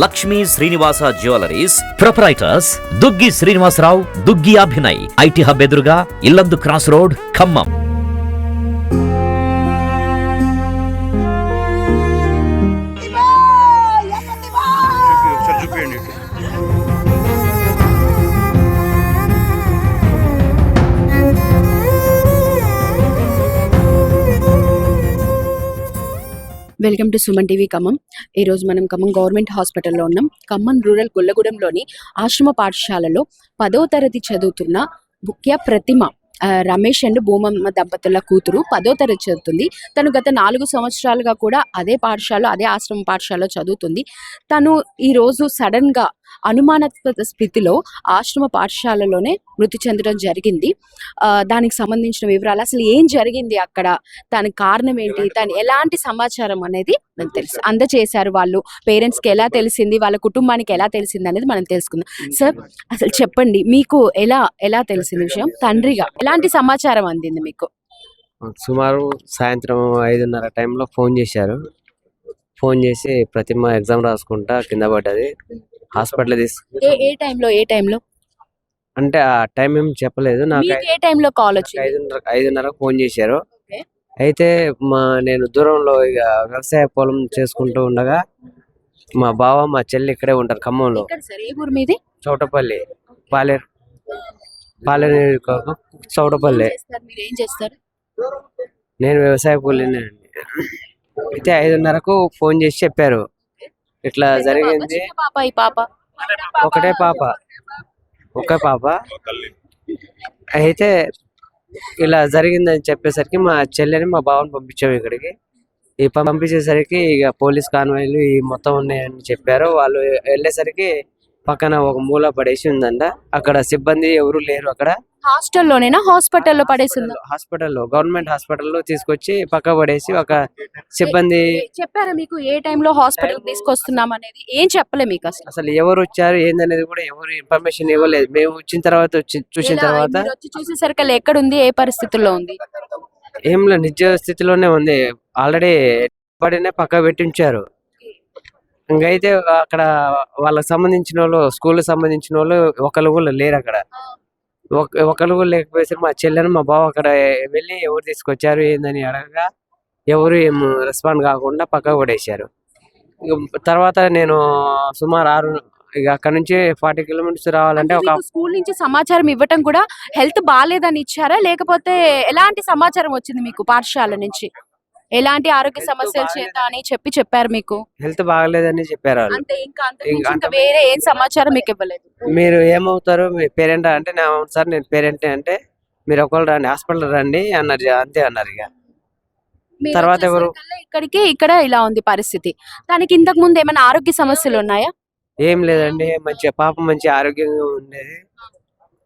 Lakshmi Srinivasa jewelleries proprietors Duggi Srinivasarao, Duggi Abhinay, IT hub ఎదురుగా Yellandu cross road, Khammam. Welcome to Suman TV Khammam. ఈరోజు మనం ఖమ్మం గవర్నమెంట్ హాస్పిటల్లో ఉన్నాం. ఖమ్మం రూరల్ గొల్లగూడెంలోని ఆశ్రమ పాఠశాలలో 10వ తరగతి చదువుతున్న ముఖ్య ప్రతిమ రమేష్ అండ్ భూమమ్మ దంపతుల కూతురు 10వ తరగతి చదువుతుంది. తను గత 4 సంవత్సరాలుగా కూడా అదే పాఠశాలలో, అదే ఆశ్రమ పాఠశాలలో చదువుతుంది. తను ఈరోజు సడన్గా అనుమానాస్పద స్థితిలో ఆశ్రమ పాఠశాలలోనే మృతి చెందడం జరిగింది. దానికి సంబంధించిన వివరాలు, అసలు ఏం జరిగింది అక్కడ, దానికి కారణం ఏంటి, దాని ఎలాంటి సమాచారం అనేది మనకు తెలుసు అందచేశారు వాళ్ళు. పేరెంట్స్కి ఎలా తెలిసింది, వాళ్ళ కుటుంబానికి ఎలా తెలిసింది అనేది మనం తెలుసుకుందాం. సార్, అసలు చెప్పండి, మీకు ఎలా తెలిసింది విషయం? తండ్రిగా ఎలాంటి సమాచారం అందింది మీకు? సుమారు సాయంత్రం 5:30 టైంలో ఫోన్ చేశారు. ఫోన్ చేసి ప్రతిమ ఎగ్జామ్ రాసుకుంటా కింద పడ్డది, హాస్పిటల్ ఏ టైంలో అంటే ఆ టైం ఏం చెప్పలేదు నాకు. ఏ టైంలో కాల్ వచ్చింది? 5:30 ఫోన్ చేశారు. అయితే నేను దూరంలో ఇక వ్యవసాయ పొలం చేసుకుంటూ ఉండగా మా బావ మా చెల్లి ఇక్కడే ఉంటారు ఖమ్మంలో. చౌటపల్లి, పాలేరు చౌటపల్లి. నేను వ్యవసాయ కూలీనండి. అయితే 5:30కు ఫోన్ చేసి చెప్పారు, ఇట్లా జరిగింది. ఒకే పాప. అయితే ఇలా జరిగిందని చెప్పేసరికి మా చెల్లెని మా బావని పంపించాము ఇక్కడికి. పంపించేసరికి ఇక పోలీస్ కాన్వాయ్లు ఈ మొత్తం ఉన్నాయని చెప్పారు. వాళ్ళు వెళ్ళేసరికి పక్కన ఒక మూల పడేసి ఉందంట. అక్కడ సిబ్బంది ఎవరు లేరు. అక్కడ హాస్టల్లోనేనా, హాస్పిటల్లో పడేసింది? హాస్పిటల్లో, గవర్నమెంట్ హాస్పిటల్లో తీసుకొచ్చి పక్క పడేసి ఒక సిబ్బంది. చెప్పారా మీకు ఏ టైంలో హాస్పిటల్ తీసుకొస్తున్నాం అనేది? ఏం చెప్పలే మీకు? అసలు ఎవరు వచ్చారు ఏందనేది కూడా ఎవరు ఇన్ఫర్మేషన్ ఇవ్వలేదు. మేము వచ్చిన తర్వాత చూసిన తర్వాత చూసేసరికి ఎక్కడ ఉంది, ఏ పరిస్థితుల్లో ఉంది? ఏం లేదు, నిజ స్థితిలోనే ఉంది. ఆల్రెడీ పడినే పక్క పెట్టించారు. ఇంకైతే అక్కడ వాళ్ళకి సంబంధించిన వాళ్ళు, స్కూల్ సంబంధించిన వాళ్ళు ఒకళ్ళు కూడా లేరు అక్కడ. ఒకళ్ళు కూడా లేకపోయేసరికి మా చెల్లెను మా బావ అక్కడ వెళ్ళి ఎవరు తీసుకొచ్చారు ఏందని అడగగా ఎవరు ఏం రెస్పాండ్ కాకుండా పక్కకు పడేశారు. తర్వాత నేను సుమారు 6 ఇక అక్కడ నుంచి 40 కిలోమీటర్స్ రావాలంటే ఒక స్కూల్ నుంచి సమాచారం ఇవ్వటం కూడా హెల్త్ బాగాలేదని ఇచ్చారా, లేకపోతే ఎలాంటి సమాచారం వచ్చింది మీకు పాఠశాల నుంచి? ఎలాంటి ఆరోగ్య సమస్యలు చేత అని చెప్పారు మీకు? హెల్త్ బాగలేదని చెప్పారు. ఇంకా వేరే ఏం సమాచారం మీకు ఇవ్వలేదు? మీరు ఏమవుతారు, మీ పేరెంట్ అంటే సార్ నేను పేరెంట్ అంటే మీరు ఒకళ్ళు రండి, హాస్పిటల్ రండి అన్నారు. అంతే అన్నారు. ఇక తర్వాత ఎవరు ఇక్కడ ఇలా ఉంది పరిస్థితి. దానికి ఇంతకు ముందు ఏమైనా ఆరోగ్య సమస్యలు ఉన్నాయా? ఏం లేదండి, పాప మంచి ఆరోగ్యంగా ఉండేది.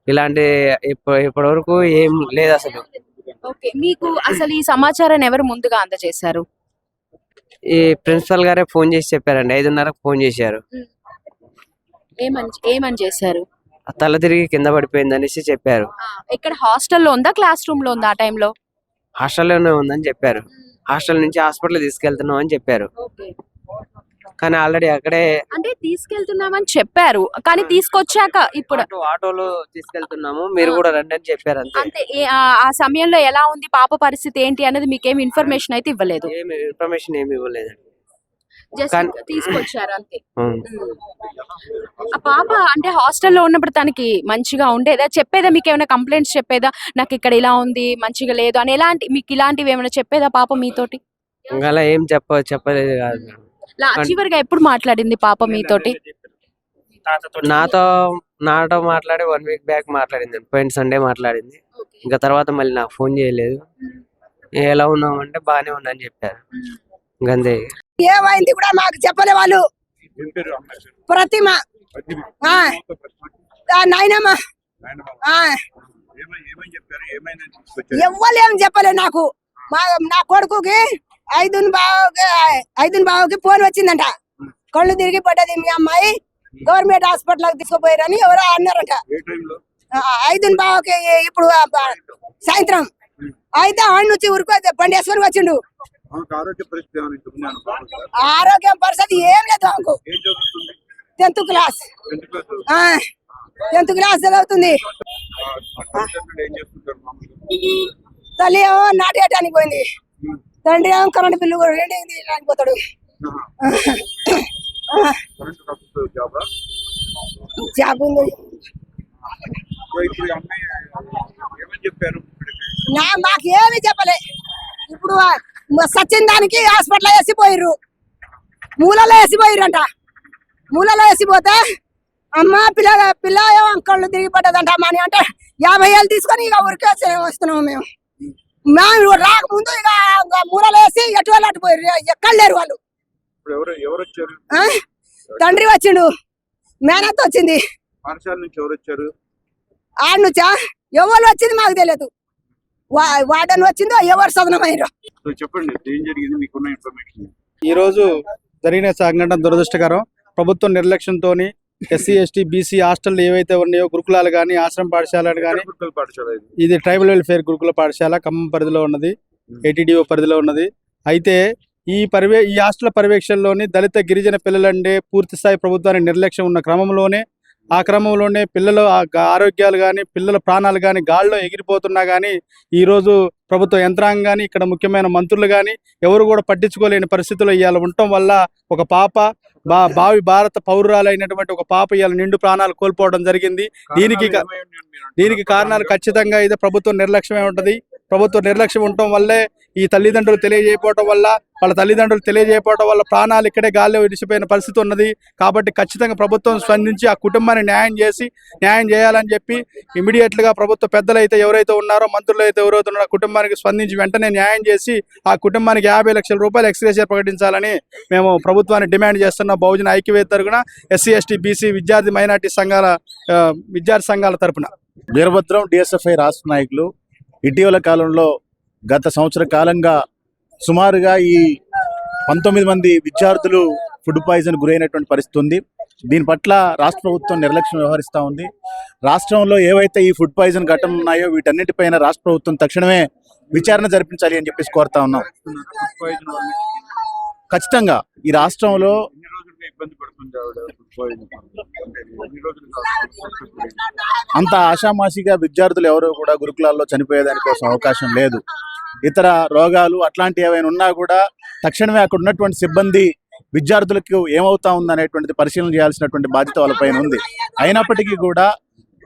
ఇలాంటి ఇప్పటి వరకు ఏం లేదు అసలు. ఓకే, మీకు అసలు ఈ సమాచారాన్ని ఎవరు ముందుగా అందజేశారు? ఈ ప్రిన్సిపల్ గారే ఫోన్ చేసి చెప్పారండి. 5:30కు ఫోన్ చేశారు. ఏమని చేశారు? తల తిరిగి కింద పడిపోయింది అనేసి చెప్పారు. ఇక్కడ హాస్టల్లో ఉందా, క్లాస్ రూమ్ లో ఉందా? ఆ టైంలో హాస్టల్లోనే ఉందని చెప్పారు. హాస్టల్ నుంచి హాస్పిటల్ తీసుకెళ్తున్నాం అని చెప్పారు. కానీ ఆల్రెడీ అక్కడే అంటే తీసుకెళ్తున్నామని చెప్పారు, కానీ తీసుకొచ్చాక ఇప్పుడు ఆటోలో తీసుకెళ్తున్నాము, మీరు కూడా రండి అని చెప్పారు. అంతే. ఆ సమయంలో ఎలా ఉంది పాప పరిస్థితి ఏంటి అనేది మీకేం ఇన్ఫర్మేషన్ అయితే ఇవ్వలేదు? ఇన్ఫర్మేషన్ ఏమి ఇవ్వలేదు, తీసుకొచ్చారు అంతే. ఆ పాప అంటే హాస్టల్లో ఉన్నప్పుడు తనకి మంచిగా ఉండేదా, చెప్పేదా మీకు? ఏమైనా కంప్లైంట్స్ చెప్పేదా, నాకు ఇక్కడ ఇలా ఉంది, మంచిగా లేదు అని? మీకు ఇలాంటివి ఏమైనా చెప్పేదా పాప మీతోటి? అలా ఏం చెప్పలేదు కాదు. చివరిగా ఎప్పుడు మాట్లాడింది పాప మీతోటి? నాతో మాట్లాడి 1 వీక్ బ్యాక్ మాట్లాడింది, పోయిన సండే మాట్లాడింది. ఇంకా తర్వాత మళ్ళీ నాకు ఫోన్ చేయలేదు. ఎలా ఉన్నావు అంటే బాగానే ఉన్నా అని చెప్పారు. ఇంకంతే. ఏమైంది కూడా మాకు చెప్పలే వాళ్ళు. ప్రతిమ నాయనమ్మ ఎవ్వరు ఏం చెప్పలే నాకు. నా కొడుకుకి 5 బావకి ఫోన్ వచ్చిందంట, కళ్ళు తిరిగి పడ్డది, మీ అమ్మాయి గవర్నమెంట్ హాస్పిటల్ తీసుకుపోయారని ఎవరో అన్నారంట. 5 బావకి ఇప్పుడు సాయంత్రం అయితే ఆడ నుంచి ఊరుకు బండేశ్వరి వచ్చిండు. ఆరోగ్యం పరిస్థితి ఏం లేదు. 10th క్లాస్ 10th క్లాస్ చదువుతుంది. తల్లి ఏమో నాటేయటానికి పోయింది, తండ్రి ఏమో కరెంట్ బిల్లు కూడా రెండింది రానిపోతాడు. జాబ్ ఉంది. మాకు ఏమి చెప్పలే. ఇప్పుడు సచిన్ దానికి హాస్పిటల్ వేసిపోయిర్రు, మూలలో వేసిపోయిర్రంట. మూలలో వేసిపోతే అమ్మ పిల్ల ఏమో కళ్ళు తిరిగి పడ్డదంట అమ్మ అని అంటే 50,000 తీసుకొని ఇక ఊరికే వస్తున్నాము మేము. మేము రాకముందు ఇక మూలలో వేసి ఎటు వాళ్ళు అటు పోయిర్రు, ఎక్కడ లేరు వాళ్ళు. తండ్రి వచ్చిండు, మేనత్ వచ్చింది. ఆడ నుంచా ఎవరు వచ్చింది మాకు తెలియదు. వాడని వచ్చిందో ఎవరు సదనమైనా. చెప్పండి ఏం జరిగింది, మీకున్న ఇన్ఫర్మేషన్. ఈ రోజు జరిగిన సంఘటన దురదృష్టకరం. ప్రభుత్వం నిర్లక్ష్యంతో ఎస్సీ ఎస్టీ బీసీ హాస్టల్ ఏవైతే ఉన్నాయో గురుకులాలు కానీ ఆశ్రమ పాఠశాలలు కానీ, ఇది ట్రైబల్ వెల్ఫేర్ గురుకుల పాఠశాల ఖమ్మం పరిధిలో ఉన్నది, ఏటీడీఓ పరిధిలో ఉన్నది. అయితే ఈ హాస్టల్ పర్యవేక్షణలోని దళిత గిరిజన పిల్లలంటే పూర్తి స్థాయి ప్రభుత్వానికి నిర్లక్ష్యం ఉన్న క్రమంలోనే పిల్లల ఆరోగ్యాలు కానీ పిల్లల ప్రాణాలు కానీ గాల్లో ఎగిరిపోతున్నా కానీ ఈరోజు ప్రభుత్వ యంత్రాంగం కానీ ఇక్కడ ముఖ్యమైన మంత్రులు కానీ ఎవరు కూడా పట్టించుకోలేని పరిస్థితుల్లో ఇవాళ ఉండటం వల్ల ఒక పాప భావి భారత పౌరురాలైనటువంటి ఒక పాప ఇవాళ నిండు ప్రాణాలు కోల్పోవడం జరిగింది. దీనికి కారణాలు ఖచ్చితంగా ఇది ప్రభుత్వం నిర్లక్ష్యమే ఉంటుంది. ప్రభుత్వ నిర్లక్ష్యం ఉండటం వల్లే ఈ తల్లిదండ్రులు తెలియజేయకపోవడం వల్ల వాళ్ళ ప్రాణాలు ఇక్కడే గాల్లో విడిచిపోయిన పరిస్థితి ఉన్నది. కాబట్టి ఖచ్చితంగా ప్రభుత్వం స్పందించి ఆ కుటుంబాన్ని న్యాయం చేయాలని చెప్పి ఇమీడియట్ గా ప్రభుత్వ పెద్దలు అయితే ఎవరైతే ఉన్నారో, మంత్రులు అయితే ఎవరైతే ఉన్నారో కుటుంబానికి స్పందించి వెంటనే న్యాయం చేసి ఆ కుటుంబానికి 50 లక్షల రూపాయలు ఎక్స్గ్రేషియర్ ప్రకటించాలని మేము ప్రభుత్వాన్ని డిమాండ్ చేస్తున్నాం. బహుజన ఐక్యవేత్త తరపున, ఎస్సీ ఎస్టీ బీసీ విద్యార్థి మైనార్టీ విద్యార్థి సంఘాల తరపున. వీరభద్రం డిఎస్ఎఫ్ఐ రాష్ట్ర నాయకులు ఇటీవల కాలంలో గత సంవత్సర కాలంగా సుమారుగా ఈ 19 మంది విద్యార్థులు ఫుడ్ పాయిజన్ గురైనటువంటి పరిస్థితి ఉంది. దీని పట్ల రాష్ట్ర ప్రభుత్వం నిర్లక్ష్యం వ్యవహరిస్తూ ఉంది. రాష్ట్రంలో ఏవైతే ఈ ఫుడ్ పాయిజన్ ఘటనలు ఉన్నాయో వీటన్నిటిపైన రాష్ట్ర ప్రభుత్వం తక్షణమే విచారణ జరిపించాలి అని చెప్పేసి కోరుతా ఉన్నాం. ఖచ్చితంగా ఈ రాష్ట్రంలో అంత ఆషామాషిగా విద్యార్థులు ఎవరు కూడా గురుకులాల్లో చనిపోయేదానికోసం అవకాశం లేదు. ఇతర రోగాలు అట్లాంటి ఏవైనా ఉన్నా కూడా తక్షణమే అక్కడ ఉన్నటువంటి సిబ్బంది విద్యార్థులకు ఏమవుతా ఉందనేటువంటిది పరిశీలన చేయాల్సినటువంటి బాధ్యత వాళ్ళపైన ఉంది. అయినప్పటికీ కూడా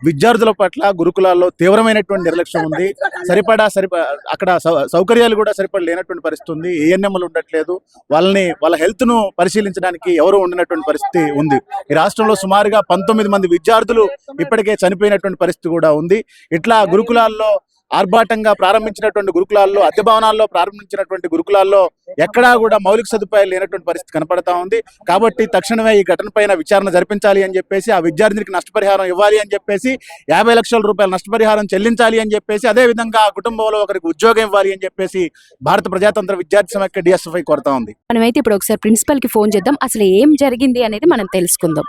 విద్యార్థుల పట్ల గురుకులాల్లో తీవ్రమైనటువంటి నిర్లక్ష్యం ఉంది. అక్కడ సౌకర్యాలు కూడా సరిపడ లేనటువంటి పరిస్థితి ఉంది. ఏఎన్ఎంలు ఉండట్లేదు, వాళ్ళ హెల్త్ ను పరిశీలించడానికి ఎవరు ఉండనటువంటి పరిస్థితి ఉంది. ఈ రాష్ట్రంలో సుమారుగా 19 మంది విద్యార్థులు ఇప్పటికే చనిపోయినటువంటి పరిస్థితి కూడా ఉంది. ఇట్లా గురుకులాల్లో ఆర్భాటంగా ప్రారంభించినటువంటి గురుకులాల్లో, అద్దె భవనాల్లో ప్రారంభించినటువంటి గురుకులాల్లో ఎక్కడా కూడా మౌలిక సదుపాయాలు లేనటువంటి పరిస్థితి కనపడతా ఉంది. కాబట్టి తక్షణమే ఈ ఘటన పైన విచారణ జరిపించాలి అని చెప్పేసి, ఆ విద్యార్థినికి నష్టపరిహారం ఇవ్వాలి అని చెప్పేసి, 50 లక్షల రూపాయల నష్టపరిహారం చెల్లించాలి అని చెప్పేసి, అదేవిధంగా ఆ కుటుంబంలో ఒకరికి ఉద్యోగం ఇవ్వాలి అని చెప్పేసి భారత ప్రజాతంత్ర విద్యార్థి సమైక్య డిఎస్ఎఫ్ఐ కోరుతా ఉంది. మనమైతే ఇప్పుడు ఒకసారి ప్రిన్సిపల్ కి ఫోన్ చేద్దాం, అసలు ఏం జరిగింది అనేది మనం తెలుసుకుందాం.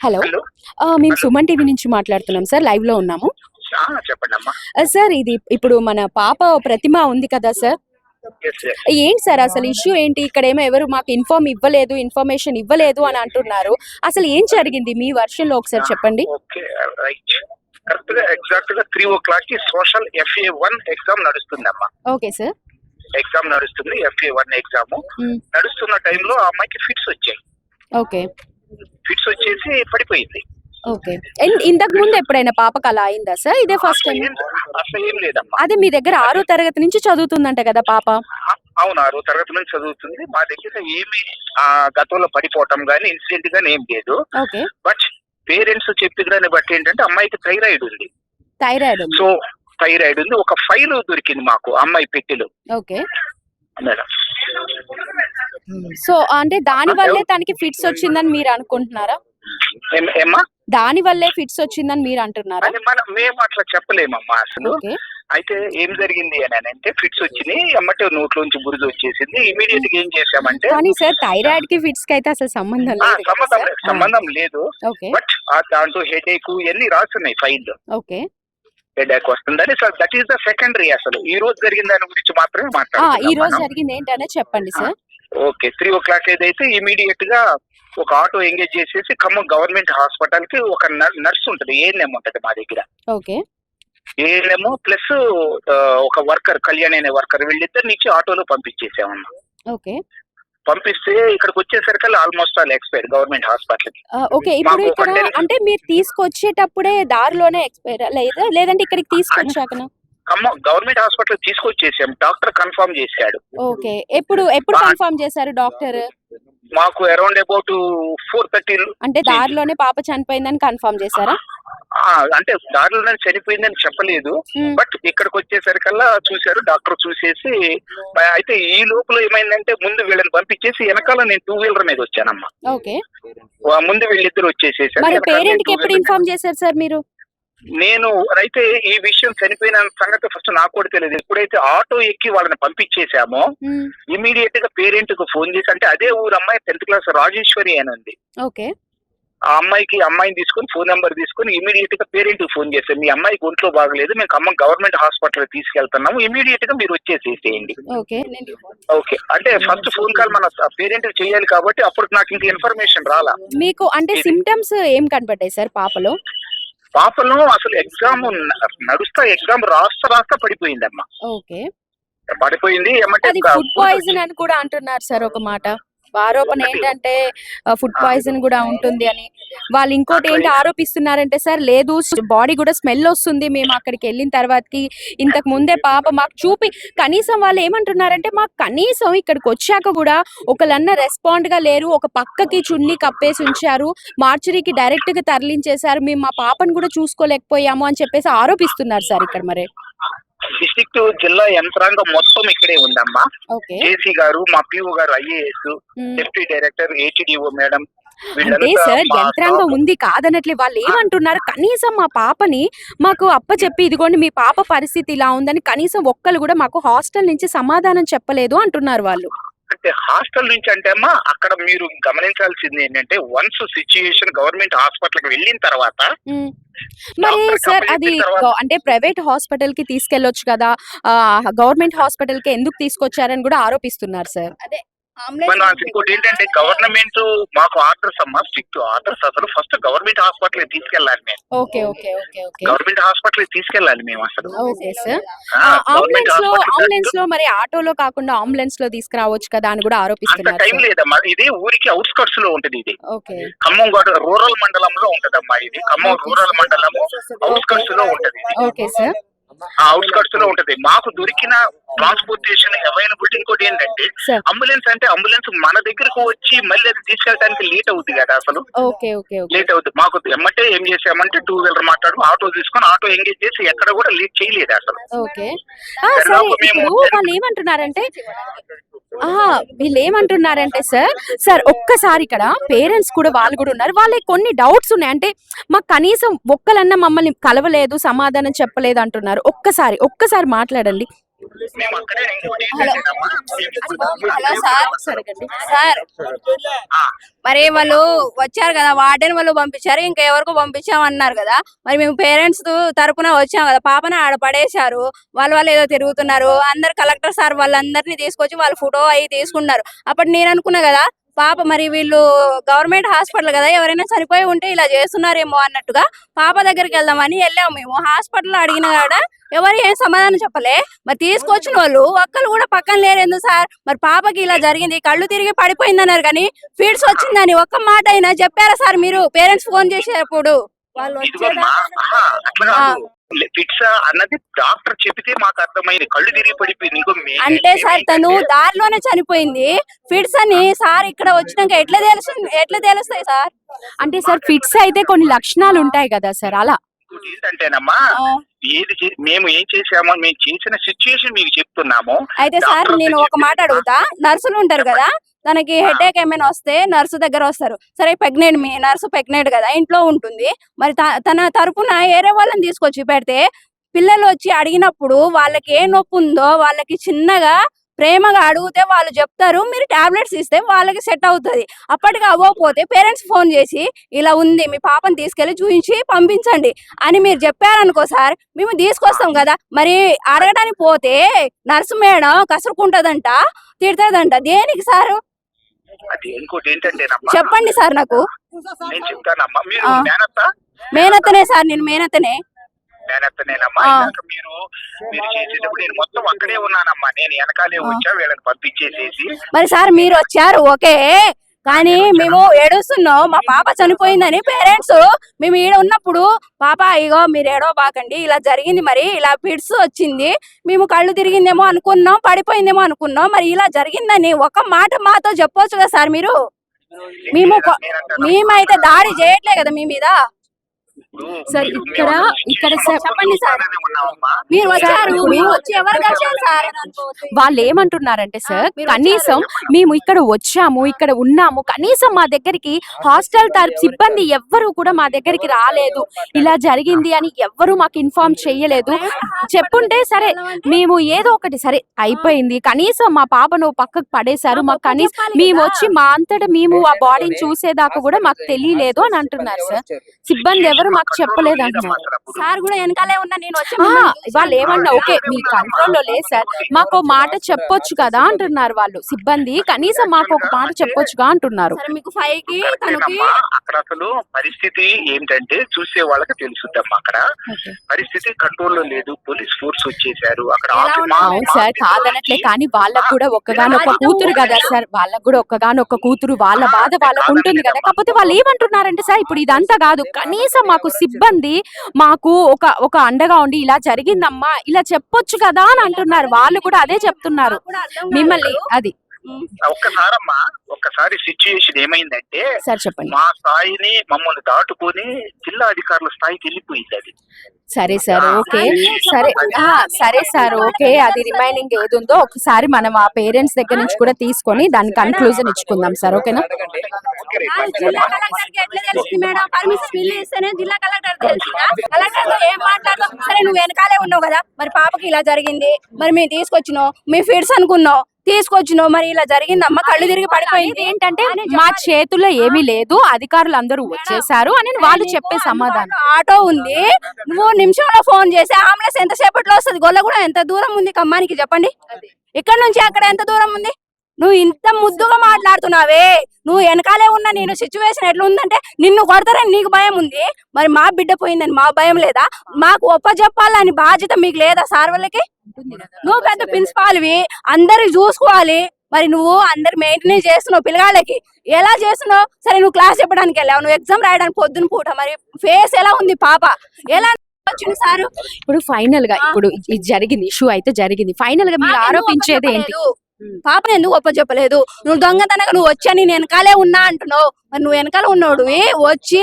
హలో, మేము సుమన్ టీవీ నుంచి మాట్లాడుతున్నాం సార్, లైవ్ లో ఉన్నాము. చెప్పండి అమ్మా. సార్, ఇది ఇప్పుడు మన పాప ప్రతిమ ఉంది కదా సార్, ఏంటి సార్ అసలు ఇష్యూ ఏంటి? ఇక్కడ ఏమో ఎవరు మాకు ఇన్ఫర్మేషన్ ఇవ్వలేదు అని అంటున్నారు. అసలు ఏం జరిగింది మీ వర్షన్ లో ఒకసారి చెప్పండి. కరెక్ట్ గా ఎగ్జాక్ట్ గా 3 o'clock కి సోషల్ FA1 ఎగ్జామ్ నడుస్తుంది అమ్మా. Okay sir. ఎగ్జామ్ నడుస్తుంది, FA1 ఎగ్జామ్ నడుస్తున్న టైంలో ఆ అమ్మాయికి ఫిట్స్ వచ్చాయి. ఓకే. ఫిట్స్ వచ్చేసి పడిపోయింది. ఓకే. ఇంతకు ముందు ఎప్పుడైనా పాపకు అలా అయిందా సార్? ఇదే ఫస్ట్ టైం? అసలు ఏం లేదమ్మా. అదే మీ దగ్గర 6వ తరగతి నుంచి చదువుతుందంట కదా పాప? అవును, 6వ తరగతి నుంచి చదువుతుంది. మా దగ్గర ఏమి గతంలో పడిపోవటం గానీ ఇన్సిడెంట్ గానీ ఏం లేదు. ఓకే. బట్ పేరెంట్స్ చెప్పిన దాన్ని బట్టి ఏంటంటే అమ్మాయికి థైరాయిడ్ ఉంది. సో థైరాయిడ్ ఉంది. ఒక ఫైల్ దొరికింది మాకు అమ్మాయి పెట్టెలు. Okay madam. సో అంటే దాని వల్లే తనకి ఫిట్స్ వచ్చిందని మీరు అనుకుంటున్నారా? ఏమ్మా? దాని వల్లే ఫిట్స్ వచ్చిందని మీరు అంటున్నారా? మేము అట్లా చెప్పలేమమ్మా అసలు. అయితే ఏం జరిగింది అని అంటే ఫిట్స్ వచ్చినాయి, అమ్మటే నోట్లోంచి బురద వచ్చేసింది. ఇమీడియట్ గా ఏం చేసామంటే, కానీ సార్ థైరాయిడ్ కి ఫిట్స్ కి అయితే అసలు సంబంధం లేదు. బట్ దాంట్లో హెడేక్ ఇవన్నీ రాస్తున్నాయి ఫైల్. ఓకే. హెడేక్ వస్తుందని. So that is the secondary. అసలు ఈ రోజు జరిగిన దాని గురించి మాత్రమే మాట్లాడుతున్నాం. ఈ రోజు జరిగింది ఏంటనే చెప్పండి సార్. ఓకే. 3 o'clock ఏదైతే ఇమీడియట్ గా ఒక ఆటో ఎంగేజ్ చేసేసి ఖమ్మం గవర్నమెంట్ హాస్పిటల్ కి ఒక నర్స్ ఉంటది, ఏఎన్ఎం ఉంటది మా దగ్గర. ఓకే ఏఎన్ఎం ప్లస్ ఒక వర్కర్, కళ్యాణ్ అనే వర్కర్, వీళ్ళిద్దరు నుంచి ఆటోలో పంపించేసామన్నా. ఓకే పంపిస్తే ఇక్కడికి వచ్చేసరికి almost all expired government hospital కి. ఓకే ఇప్పుడు ఇక్కడ అంటే మీరు తీసుకొచ్చేటప్పుడే దారిలోనే ఎక్స్పైర్ లేదా లేదంటే ఇక్కడికి తీసుకొచ్చాక? ఖమ్మం గవర్నమెంట్ హాస్పిటల్ తీసుకొచ్చేసాం, డాక్టర్ కన్ఫర్మ్ చేశాడు. ఓకే ఎప్పుడు కన్ఫర్మ్ చేశారు డాక్టర్? మాకు అరౌండ్ అబౌట్ 4:30. అంటే దారిలోనే పాప చనిపోయిందని కన్ఫర్మ్ చేశారా? అంటే దారిలోనే చనిపోయిందని చెప్పలేదు, బట్ ఇక్కడికి వచ్చేసరికల్లా చూశారు డాక్టర్. చూసేసి అయితే ఈ లోపల ఏమైందంటే ముందు వీళ్ళని పంపించేసి వెనకాల నేను 2 వీలర్ మీద వచ్చానమ్మా. ఓకే ముందు వీళ్ళిద్దరు వచ్చేసేసారు. మరి పేరెంట్ కి ఎప్పుడు ఇన్ఫార్మ్ చేశారు సార్ మీరు? నేను అయితే ఈ విషయం చనిపోయిన సంగతి ఫస్ట్ నాకు కూడా తెలియదు. ఎప్పుడైతే ఆటో ఎక్కి వాళ్ళని పంపించేసామో ఇమీడియట్ గా పేరెంట్ కు ఫోన్ చేసి, అంటే అదే ఊరు అమ్మాయి 10th క్లాస్ రాజేశ్వరి అని ఉంది. ఓకే ఆ అమ్మాయిని తీసుకుని ఫోన్ నెంబర్ తీసుకుని ఇమీడియట్ గా పేరెంట్ కి ఫోన్ చేశాను, మీ అమ్మాయికి ఒంట్లో బాగలేదు, మేము ఖమ్మం గవర్నమెంట్ హాస్పిటల్ తీసుకెళ్తున్నాము, ఇమీడియట్ గా మీరు వచ్చేసేసేయండి. ఓకే అంటే ఫస్ట్ ఫోన్ కాల్ మన పేరెంట్ చేయాలి కాబట్టి అప్పుడు నాకు ఇంకా ఇన్ఫర్మేషన్ రాలా. మీకు అంటే సిమ్టమ్స్ ఏం కనపడ్డాయి సార్ పాపలో? పాపలో అసలు ఎగ్జామ్ ఎగ్జామ్ రాస్తా పడిపోయిందమ్మా. ఓకే పడిపోయింది. ఫుడ్ పాయిజన్ అని కూడా అంటున్నారు సార్ ఒక మాట. ఆరోపణ ఏంటంటే ఫుడ్ పాయిజన్ కూడా ఉంటుంది అని. వాళ్ళు ఇంకోటి ఏంటి ఆరోపిస్తున్నారంటే సార్, లేదు బాడీ కూడా స్మెల్ వస్తుంది మేము అక్కడికి వెళ్ళిన తర్వాతకి, ఇంతకు ముందే పాప మాకు చూపి కనీసం వాళ్ళు ఏమంటున్నారంటే మాకు కనీసం ఇక్కడికి వచ్చాక కూడా ఒకళ్ళన్నా రెస్పాండ్ గా లేరు, ఒక పక్కకి చున్నీ కప్పేసి ఉంచారు, మార్చురీకి డైరెక్ట్ గా తరలించేశారు, మేము మా పాపను కూడా చూసుకోలేకపోయాము అని చెప్పేసి ఆరోపిస్తున్నారు సార్ ఇక్కడ. మరి డిస్ట్రిక్ట్ జిల్లా యంత్రాంగం మొత్తం ఇక్కడే ఉందమ్మా. జేసీ గారు, మా పిఓ గారు, ఐఏఎస్, డిప్యూటీ డైరెక్టర్, ఏటీడీఓ మేడం, అంటే సార్ యంత్రాంగం ఉంది కాదనట్లే. వాళ్ళు ఏమంటున్నారు, కనీసం మా పాపని మాకు అప్పచెప్పి ఇదిగోండి మీ పాప పరిస్థితి ఇలా ఉందని కనీసం ఒక్కరు కూడా మాకు హాస్టల్ నుంచి సమాధానం చెప్పలేదు అంటున్నారు వాళ్ళు. అంటే హాస్టల్ నుంచి అంటే అమ్మా అక్కడ మీరు గమనించాల్సింది ఏంటంటే వన్స్ సిచ్యుయేషన్ గవర్నమెంట్ హాస్పిటల్ కి వెళ్ళిన తర్వాత మరి సార్ అది అంటే ప్రైవేట్ హాస్పిటల్ కి తీసుకెళ్లొచ్చు కదా, గవర్నమెంట్ హాస్పిటల్ కి ఎందుకు తీసుకొచ్చారని కూడా ఆరోపిస్తున్నారు సార్. అదే ఇంకోటి ఏంటంటే గవర్నమెంట్ మాకు ఆర్డర్స్ అమ్మా, స్ట్రిక్ట్ ఆర్డర్స్. అసలు ఫస్ట్ గవర్నమెంట్ హాస్పిటల్ తీసుకెళ్ళాలి మేము. గవర్నమెంట్ హాస్పిటల్ తీసుకెళ్ళాలి మేము అసలు. ఓకే సార్ అంబులెన్స్ లో మరి ఆటోలో కాకుండా అంబులెన్స్ లో తీసుకురావచ్చు కదా అని కూడా ఆరోపిస్తున్నారు. టైం లేదమ్మా, ఇది ఊరికి అవుట్స్కట్స్ లో ఉంటది. ఇది ఖమ్మం రూరల్ మండలంలో ఉంటదమ్మా. ఇది ఖమ్మం రూరల్ మండలము అవుట్స్కట్స్ లో ఉంటది. ఓకే సార్ అవుట్స్కట్స్ లో ఉంటది. మాకు దొరికిన ట్రాన్స్పోర్టేషన్ అవైలబిలిటీ. ఇంకోటి ఏంటంటే అంబులెన్స్ అంటే అంబులెన్స్ మన దగ్గరకు వచ్చి మళ్ళీ అది తీసుకెళ్ళడానికి లేట్ అవుతుంది కదా అసలు. లేట్ అవుతుంది. మాకు ఎమ్మటే ఏం చేసామంటే 2 వీలర్ మాట్లాడు ఆటో తీసుకొని ఆటో ఎంగేజ్ చేసి ఎక్కడ కూడా లేట్ చేయలేదు అసలు. వాళ్ళు ఏమంటున్నారంటే సార్ ఒక్కసారి ఇక్కడ పేరెంట్స్ కూడా వాళ్ళు కూడా ఉన్నారు, వాళ్ళకి కొన్ని డౌట్స్ ఉన్నాయి. అంటే మాకు కనీసం ఒక్కలన్నా మమ్మల్ని కలవలేదు, సమాధానం చెప్పలేదు అంటున్నారు. ఒక్కసారి మాట్లాడండి. సార్ మరి వాళ్ళు వచ్చారు కదా, వార్డెన్ వాళ్ళు పంపించారు, ఇంకా ఎవరికో పంపించామన్నారు కదా. మరి మేము పేరెంట్స్ తరపున వచ్చాం కదా, పాపను ఆడ పడేశారు, వాళ్ళు ఏదో తిరుగుతున్నారు. అందరు కలెక్టర్ సార్ వాళ్ళందరినీ తీసుకొచ్చి వాళ్ళు ఫోటో అవి తీసుకున్నారు. అప్పుడు నేను అనుకున్నా కదా పాప మరి వీళ్ళు గవర్నమెంట్ హాస్పిటల్ కదా, ఎవరైనా చనిపోయి ఉంటే ఇలా చేస్తున్నారేమో అన్నట్టుగా పాప దగ్గరికి వెళ్దామని వెళ్ళాము. మేము హాస్పిటల్లో అడిగిన కాడ ఎవరు ఏం సమాధానం చెప్పలే. మరి తీసుకొచ్చిన వాళ్ళు ఒక్కరు కూడా పక్కన లేరు. ఎందుకు సార్ మరి పాపకి ఇలా జరిగింది, కళ్ళు తిరిగి పడిపోయిందన్నారు, కానీ ఫిట్స్ వచ్చిందని ఒక్క మాట అయినా చెప్పారా సార్ మీరు పేరెంట్స్ ఫోన్ చేసేటప్పుడు? వాళ్ళు ఫిట్స్ అన్నది డాక్టర్ చెప్పితే మాకు అర్థమైంది, కళ్ళు తిరిగి పడిపోయింది. అంటే సార్ తను దారిలోనే చనిపోయింది. ఫిట్స్ అని సార్ ఇక్కడ వచ్చినాక ఎట్లా తెలుస్తాయి సార్? అంటే సార్ ఫిట్స్ అయితే కొన్ని లక్షణాలు ఉంటాయి కదా సార్, అలా ఏంటంటేనమ్మా మేము ఏం చేసామో మేము చేసిన సిచ్యుయేషన్ మీకు చెప్తున్నాము. అయితే సార్ నేను ఒక మాట అడుగుతా, నర్సులు ఉంటారు కదా, తనకి హెడేక్ ఏమైనా వస్తే నర్సు దగ్గర వస్తారు. సరే ప్రెగ్నెంట్, మీ నర్సు ప్రెగ్నెంట్ కదా, ఇంట్లో ఉంటుంది. మరి తన తరపున వేరే వాళ్ళని తీసుకొచ్చి పెడితే పిల్లలు వచ్చి అడిగినప్పుడు వాళ్ళకి ఏ నొప్పి ఉందో వాళ్ళకి చిన్నగా ప్రేమగా అడిగితే వాళ్ళు చెప్తారు, మీరు టాబ్లెట్స్ ఇస్తే వాళ్ళకి సెట్ అవుతుంది. అప్పటికి అవ్వకపోతే పేరెంట్స్ ఫోన్ చేసి ఇలా ఉంది మీ పాపని తీసుకెళ్లి చూపించి పంపించండి అని మీరు చెప్పారనుకో సార్, మేము తీసుకొస్తాం కదా. మరి అడగడానికి పోతే నర్సు మేడం కసురుకుంటదంట, తిడతాదంట. దేనికి సారు? అది ఇంకోటి ఏంటంటేనమ్మా, చెప్పండి సార్ నాకు. నేను చెప్తానమ్మా. మీరు ఆ. మేనత్తనే సార్, నేను మేనత్తనేనమ్మా. ఇందాక మీరు చేసేటప్పుడు నేను మొత్తం అక్కడే ఉన్నానమ్మా. నేను వెనకాలే వచ్చా వీళ్ళని పంపించేసేసి. మరి సార్ మీరు వచ్చారు ఓకే, కానీ మేము ఏడుస్తున్నాం మా పాప చనిపోయిందని. పేరెంట్స్ మేము ఈడ ఉన్నప్పుడు పాప ఇగో మీరు ఏడవబాకండి, ఇలా జరిగింది, మరి ఇలా ఫిట్స్ వచ్చింది, మేము కళ్ళు తిరిగిందేమో అనుకున్నాం, పడిపోయిందేమో అనుకున్నాం, మరి ఇలా జరిగిందని ఒక మాట మాతో చెప్పొచ్చు కదా సార్ మీరు. మేమైతే దాడి చేయట్లే కదా మీ మీద. సార్ ఇక్కడ సార్ చెప్పండి సార్, మీరు వచ్చారు, మీరు వచ్చి ఎవరు కలిసారు సార్? వాళ్ళు ఏమంటున్నారంటే సార్, కనీసం మేము ఇక్కడ వచ్చాము, ఇక్కడ ఉన్నాము, కనీసం మా దగ్గరికి హాస్టల్ తరపు సిబ్బంది ఎవ్వరు కూడా మా దగ్గరికి రాలేదు, ఇలా జరిగింది అని ఎవ్వరు మాకు ఇన్ఫార్మ్ చెయ్యలేదు. చెప్పుంటే సరే మేము ఏదో ఒకటి సరే అయిపోయింది, కనీసం మా పాపను పక్కకు పడేశారు, మాకు కనీసం మేము వచ్చి మా అంతటా మేము ఆ బాడీని చూసేదాకా కూడా మాకు తెలియలేదు అని అంటున్నారు సార్. సిబ్బంది ఎవరు మాకు చెప్పలేదు అంటున్నారు. సార్ కూడా వెనకాలే ఉన్నా, నేను వచ్చి వాళ్ళు ఏమన్నా ఓకే మీ కంట్రోల్లో లేదు సార్, మాకు మాట చెప్పొచ్చు కదా అంటున్నారు వాళ్ళు సిబ్బంది, కనీసం మాకు ఒక మాట చెప్పొచ్చుగా అంటున్నారు. మీకు 5 కి తనకి అక్కడ అసలు పరిస్థితి ఏంటంటే చూసే వాళ్ళకి తెలుసుద్దమ్మా. అక్కడ పరిస్థితి కంట్రోల్లో లేదు, పోలీస్ ఫోర్స్ వచ్చేసారు అక్కడ. అవును సార్ కాదనట్లే, కానీ వాళ్ళకు కూడా ఒక్కగానొక్క కూతురు కదా సార్, వాళ్ళకు కూడా ఒక్కగానొక్క కూతురు, వాళ్ళ బాధ వాళ్ళకు ఉంటుంది కదా. కాకపోతే వాళ్ళు ఏమంటున్నారంటే సార్, ఇప్పుడు ఇదంతా కాదు, కనీసం మాకు సిబ్బంది మాకు ఒక అండగా ఉండి ఇలా జరిగిందమ్మా ఇలా చెప్పొచ్చు కదా అని అంటున్నారు. వాళ్ళు కూడా అదే చెప్తున్నారు మిమ్మల్ని. అది ఒక్కసారి సిచ్యుయేషన్ ఏమైందంటే సార్ చెప్పండి. మా స్థాయిని మమ్మల్ని దాటుకొని జిల్లా అధికారుల స్థాయికి వెళ్ళిపోయింది అది. సరే సార్ ఓకే, సరే సరే సార్ ఓకే, అది రిమైనింగ్ ఏది ఉందో ఒకసారి మనం ఆ పేరెంట్స్ దగ్గర నుంచి కూడా తీసుకొని దాని కన్క్లూజన్ ఇచ్చుకుందాం సార్, ఓకేనా? జిల్లా కలెక్టర్కి ఎట్లా తెలుస్తుంది మేడం? పర్మిషన్ బిల్ ఇస్తేనే జిల్లా కలెక్టర్ తెలుస్తుందా? కలెక్టర్ ఏం మాట్లాడతాం? సరే నువ్వు వెనకాలే ఉన్నావు కదా, మరి పాపకి ఇలా జరిగింది, మరి మేము తీసుకొచ్చినావు, మీ ఫిట్స్ అనుకున్నావు, తీసుకొచ్చినావు, మరి ఇలా జరిగిందమ్మా, కళ్ళు తిరిగి పడిపోయింది. ఏంటంటే మా చేతుల్లో ఏమీ లేదు, అధికారులు అందరూ వచ్చేసారు అని వాళ్ళు చెప్పే సమాధానం. ఆటో ఉంది, నువ్వు నిమిషంలో ఫోన్ చేసి అంబులెన్స్ ఎంతసేపట్లో వస్తుంది? గొల్లగూడెం ఎంత దూరం ఉంది ఖమ్మానికి చెప్పండి? ఇక్కడ నుంచి అక్కడ ఎంత దూరం ఉంది? నువ్వు ఇంత ముద్దుగా మాట్లాడుతున్నావే, నువ్వు వెనకాలే ఉన్న నేను సిచ్యువేషన్ ఎట్లా ఉందంటే నిన్ను కొడతారని నీకు భయం ఉంది, మరి మా బిడ్డ పోయిందని మా భయం లేదా? మాకు ఒప్పజెప్పాలని బాధ్యత మీకు లేదా సార్ వాళ్ళకి? నువ్వు పెద్ద ప్రిన్సిపాల్వి, అందరికి చూసుకోవాలి, మరి నువ్వు అందరు మెయింటెనెన్స్ చేస్తున్నావు పిల్లగాళ్ళకి, ఎలా చేస్తున్నావు? సరే నువ్వు క్లాస్ చెప్పడానికి వెళ్ళావు, నువ్వు ఎగ్జామ్ రాయడానికి పొద్దున పూట, మరి ఫేస్ ఎలా ఉంది పాప, ఎలా వచ్చింది సార్? ఇప్పుడు ఫైనల్ గా ఇప్పుడు ఇది జరిగింది, ఇష్యూ అయితే జరిగింది, ఫైనల్ గా మీరు ఆరోపించేది ఏంటి? పాపను ఎందుకు చెప్పలేదు? నువ్వు దొంగతనగా నువ్వు వచ్చాని నేను వెనకాలే ఉన్నా అంటున్నావు, మరి నువ్వు వెనకాల ఉన్నాడు వచ్చి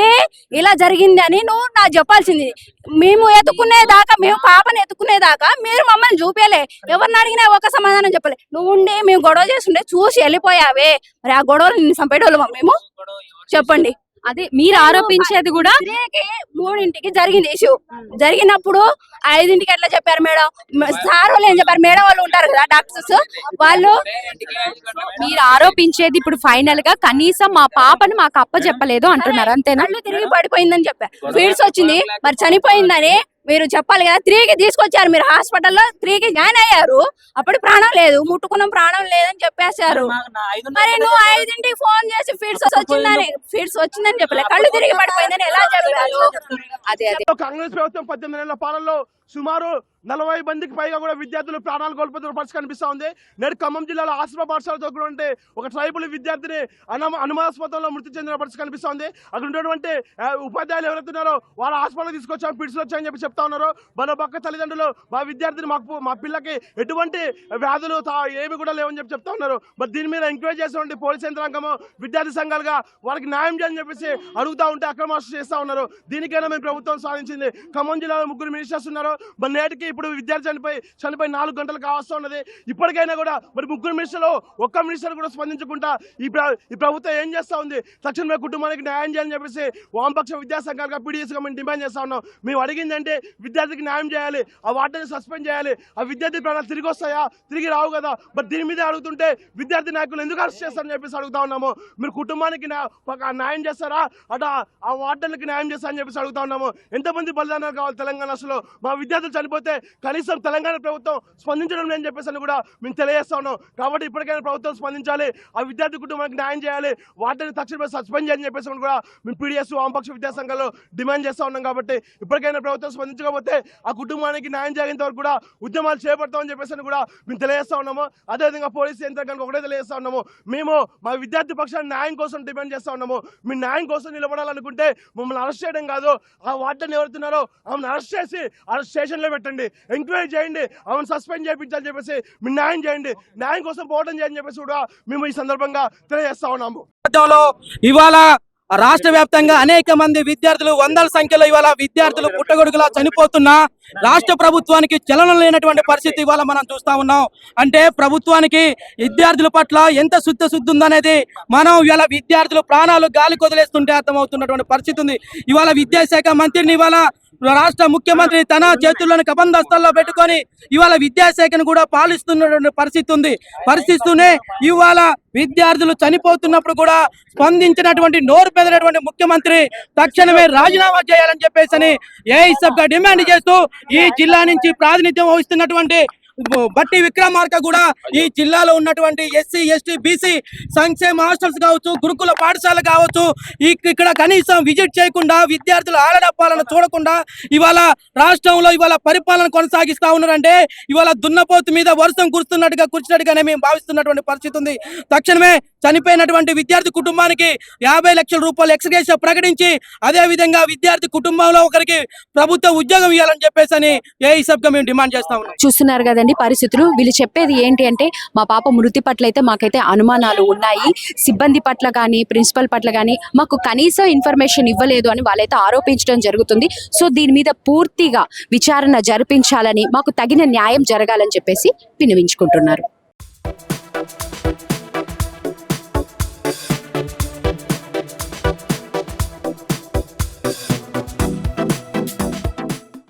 ఇలా జరిగింది అని నువ్వు నాకు చెప్పాల్సింది. మేము ఎత్తుకునేదాకా, మేము పాపను ఎత్తుకునేదాకా మీరు మమ్మల్ని చూపేలే, ఎవరిని అడిగినా ఒక సమాధానం చెప్పలే. నువ్వు ఉండి మేము గొడవ చేస్తుండే చూసి వెళ్ళిపోయావే, మరి ఆ గొడవలు నిన్ను చంపేటోళ్ళమా మేము? చెప్పండి. అదే మీరు ఆరోపించేది కూడా 3ంటికి జరిగింది ఇష్యూ. జరిగినప్పుడు 5ంటికి ఎట్లా చెప్పారు మేడం? సార్ వాళ్ళు ఏం చెప్పారు? మేడం వాళ్ళు ఉంటారు కదా డాక్టర్స్, వాళ్ళు మీరు ఆరోపించేది ఇప్పుడు ఫైనల్ గా కనీసం మా పాపను మాకు అప్పచెప్పలేదు అంటున్నారు, అంతేనా? కళ్ళు తిరిగి పడిపోయిందని చెప్పారు, ఫీడ్స్ వచ్చింది, మరి చనిపోయిందని మీరు చెప్పాలి కదా. 3కి తీసుకొచ్చారు మీరు హాస్పిటల్లో, 3కి జాయిన్ అయ్యారు, అప్పుడు ప్రాణం లేదు, ముట్టుకున్న ప్రాణం లేదని చెప్పేశారు. మరి నువ్వు 5ంటికి ఫోన్ చేసి ఫీడ్స్ వచ్చిందని చెప్పలే, కళ్ళు తిరిగి పడిపోయిందని ఎలా చెప్పారు? అదే కాంగ్రెస్ ప్రభుత్వం 18 నెలల పాలనలో సుమారు 40 మందికి పైగా కూడా విద్యార్థులు ప్రాణాలు కోల్పోతున్న పరిస్థితి కనిపిస్తా ఉంది. నేడు ఖమ్మం జిల్లాలో ఆశ్రమ పాఠశాలతో ఉంటే ఒక ట్రైబల్ విద్యార్థిని అనుమానాస్పదంలో మృతి చెందిన పరిస్థితి కనిపిస్తా ఉంది. అక్కడ ఉన్నటువంటి ఉపాధ్యాయులు ఎవరైతున్నారో వాళ్ళ హాస్పిటల్ తీసుకొచ్చాం, పిడిచి వచ్చాయని చెప్పి చెప్తా ఉన్నారు. మన పక్క తల్లిదండ్రులు మా విద్యార్థిని మా పిల్లకి ఎటువంటి వ్యాధులు ఏమి కూడా లేవని చెప్పి చెప్తా ఉన్నారు. మరి దీని మీద ఎంక్వైరీ చేసినటువంటి పోలీస్ యంత్రాంగము, విద్యార్థి సంఘాలుగా వాళ్ళకి న్యాయం చేయాలని చెప్పేసి అడుగుతా ఉంటే అక్రమార్షణ చేస్తా ఉన్నారు. దీనికైనా మేము ప్రభుత్వం సాధించింది. ఖమ్మం జిల్లాలో 3 మినిస్టర్స్ ఉన్నారు, మరి నేటికి ఇప్పుడు విద్యార్థి చనిపోయి 4 గంటలు కావస్తూ ఉన్నది. ఇప్పటికైనా కూడా మరి 3 మినిస్టర్లు ఒక్క మినిస్టర్ కూడా స్పందించకుండా ఈ ప్రభుత్వం ఏం చేస్తా ఉంది? తక్షణమే కుటుంబానికి న్యాయం చేయాలని చెప్పేసి వామపక్ష విద్యా సంఘాలుగా పీడిఎస్గా మేము డిమాండ్ చేస్తా ఉన్నాం. మేము అడిగింది అంటే విద్యార్థికి న్యాయం చేయాలి, ఆ వార్డెన్ని సస్పెండ్ చేయాలి. ఆ విద్యార్థి ప్రాణాలు తిరిగి వస్తాయా? తిరిగి రావు కదా. మరి దీని మీద అడుగుతుంటే విద్యార్థి నాయకులు ఎందుకు అరెస్ట్ చేస్తారని చెప్పేసి అడుగుతా ఉన్నాము. మీరు కుటుంబానికి న్యాయం చేస్తారా, అటు ఆ వార్డెన్లకి న్యాయం చేస్తారని చెప్పేసి అడుగుతా ఉన్నాము. ఎంతమంది బలిదానాలు కావాలి తెలంగాణ? అసలు మా విద్యార్థులు చనిపోతే కనీసం తెలంగాణ ప్రభుత్వం స్పందించడం లేని చెప్పేసి కూడా మేము తెలియజేస్తా ఉన్నాం. కాబట్టి ఇప్పటికైనా ప్రభుత్వం స్పందించాలి, ఆ విద్యార్థి కుటుంబానికి న్యాయం చేయాలి, వాటిని తక్షణమే సస్పెండ్ చేయాలని చెప్పేసి కూడా మేము పీడిఎస్ వామపక్ష విద్యాసంఘాలు డిమాండ్ చేస్తా ఉన్నాం. కాబట్టి ఇప్పటికైనా ప్రభుత్వం స్పందించకపోతే ఆ కుటుంబానికి న్యాయం చేసేంత వరకు కూడా ఉద్యమాలు చేపడతామని చెప్పేసి కూడా మేము తెలియజేస్తా ఉన్నాము. అదేవిధంగా పోలీసు యంత్రాంగానికి ఒకటే తెలియజేస్తా ఉన్నాము, మేము మా విద్యార్థి పక్షాన్ని న్యాయం కోసం డిమాండ్ చేస్తా ఉన్నాము. మీ న్యాయం కోసం నిలబడాలనుకుంటే మమ్మల్ని అరెస్ట్ చేయడం కాదు, ఆ వార్డెన్ ఎవరుతున్నారో ఆమెను అరెస్ట్ చేసి స్టేషన్లో పెట్టండి, ఎంక్వైరీ చేయండి, ఆమెను సస్పెండ్ చేయించాలని చెప్పేసి మీరు న్యాయం చేయండి, న్యాయం కోసం పోవడం చేయని చెప్పేసి కూడా మేము ఈ సందర్భంగా తెలియజేస్తా ఉన్నాము. ఇవాళ రాష్ట్ర వ్యాప్తంగా అనేక మంది విద్యార్థులు వందల సంఖ్యలో ఇవాళ విద్యార్థులు పుట్టగొడుగులా చనిపోతున్నా రాష్ట్ర ప్రభుత్వానికి చలనం లేనటువంటి పరిస్థితి ఇవాళ మనం చూస్తా ఉన్నాం. అంటే ప్రభుత్వానికి విద్యార్థుల పట్ల ఎంత శుద్ధి ఉందనేది మనం ఇవాళ విద్యార్థులు ప్రాణాలు గాలి కొదిలేస్తుంటే అర్థమవుతున్నటువంటి పరిస్థితి ఉంది. ఇవాళ విద్యాశాఖ మంత్రిని ఇవాళ రాష్ట్ర ముఖ్యమంత్రి తన చేతుల్లోని కబంధస్థల్లో పెట్టుకొని ఇవాళ విద్యాశాఖను కూడా పాలిస్తున్నటువంటి పరిస్థితి ఉంది. పరిస్థితినే ఇవాళ విద్యార్థులు చనిపోతున్నప్పుడు కూడా స్పందించినటువంటి నోరు పెదనటువంటి ముఖ్యమంత్రి తక్షణమే రాజీనామా చేయాలని చెప్పేసి ఏఐఎస్ఎఫ్ గా డిమాండ్ చేస్తూ ఈ జిల్లా నుంచి ప్రాతినిధ్యం వహిస్తున్నటువంటి బట్టి విక్రమార్క కూడా ఈ జిల్లాలో ఉన్నటువంటి ఎస్సీ ఎస్టీ బీసీ సంక్షేమ హాస్టల్స్ కావచ్చు, గురుకుల పాఠశాల కావచ్చు, ఇక్కడ కనీసం విజిట్ చేయకుండా విద్యార్థుల ఆలడప్పాలను చూడకుండా ఇవాళ రాష్ట్రంలో ఇవాళ పరిపాలన కొనసాగిస్తా ఉన్నారంటే ఇవాళ దున్నపోతు మీద వర్షం కురిచినట్టుగానే మేము భావిస్తున్నటువంటి పరిస్థితి ఉంది. తక్షణమే చనిపోయినటువంటి విద్యార్థి కుటుంబానికి 50 లక్షల రూపాయలు ఎక్స్గ్రేషియా ప్రకటించి అదే విధంగా విద్యార్థి కుటుంబంలో ఒకరికి ప్రభుత్వ ఉద్యోగం ఇవ్వాలని చెప్పేసి ఏఐఎస్ఎఫ్ గా మేము డిమాండ్ చేస్తా ఉన్నాం. చూస్తున్నారు కదండి పరిస్థితులు. వీళ్ళు చెప్పేది ఏంటి అంటే మా పాప మృతి పట్ల అయితే మాకైతే అనుమానాలు ఉన్నాయి, సిబ్బంది పట్ల కానీ ప్రిన్సిపల్ పట్ల కానీ మాకు కనీసం ఇన్ఫర్మేషన్ ఇవ్వలేదు అని వాళ్ళైతే ఆరోపించడం జరుగుతుంది. సో దీని మీద పూర్తిగా విచారణ జరిపించాలని, మాకు తగిన న్యాయం జరగాలని చెప్పేసి విన్నవించుకుంటున్నారు.